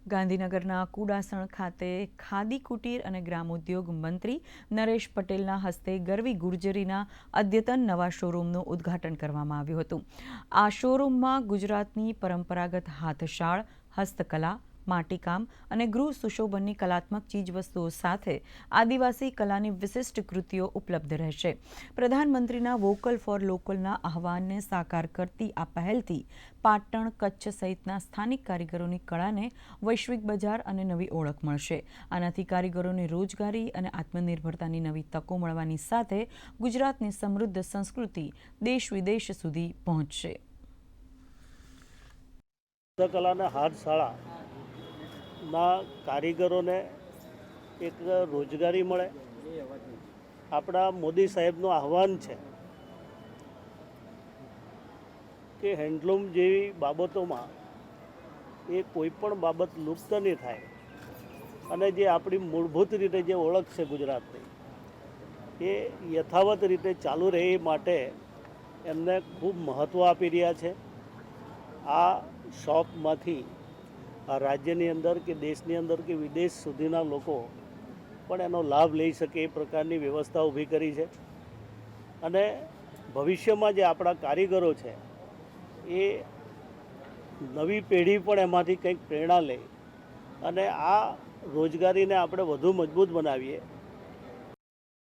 ગાંધીનગરના કુડાસણ ખાતે ખાદી કુટીર અને ગ્રામોદ્યોગ મંત્રી નરેશ પટેલના હસ્તે ગરવી ગુર્જરીના અદ્યતન નવા શોરૂમનું ઉદ્ઘાટન કરવામાં આવ્યું હતું। આ શોરૂમમાં ગુજરાતની પરંપરાગત હાથશાળ, હસ્તકલા, માટીકામ અને ગૃહ સુશોભનની કલાત્મક ચીજવસ્તુઓ સાથે આદિવાસી કલાની વિશિષ્ટ કૃતિઓ ઉપલબ્ધ રહેશે। પ્રધાનમંત્રીના વોકલ ફોર લોકલના આહવાનને સાકાર કરતી આ પહેલથી પાટણ, કચ્છ સહિતના સ્થાનિક કારીગરોની કળાને વૈશ્વિક બજાર અને નવી ઓળખ મળશે। આનાથી કારીગરોને રોજગારી અને આત્મનિર્ભરતાની નવી તકો મળવાની સાથે ગુજરાતની સમૃદ્ધ સંસ્કૃતિ દેશ વિદેશ સુધી પહોંચશે। હસ્તકલાના હાથશાળા ના કારીગરોને એક રોજગારી મળે। આપણા મોદી સાહેબનું આહવાન છે કે હેન્ડલૂમ જેવી બાબતોમાં એ કોઈ પણ બાબત લુપ્ત નહીં થાય અને જે આપણી મૂળભૂત રીતે જે ઓળખ છે ગુજરાતની એ યથાવત રીતે ચાલુ રહે એ માટે એમને ખૂબ મહત્ત્વ આપી રહ્યા છે। આ શોપમાંથી આ રાજ્યની અંદર કે દેશની અંદર કે વિદેશ સુધીના લોકો પણ એનો લાભ લઈ શકે એ પ્રકારની વ્યવસ્થા ઊભી કરી છે અને ભવિષ્યમાં જે આપણા કારીગરો છે એ નવી પેઢી પણ એમાંથી કંઈક પ્રેરણા લે અને આ રોજગારીને આપણે વધુ મજબૂત બનાવીએ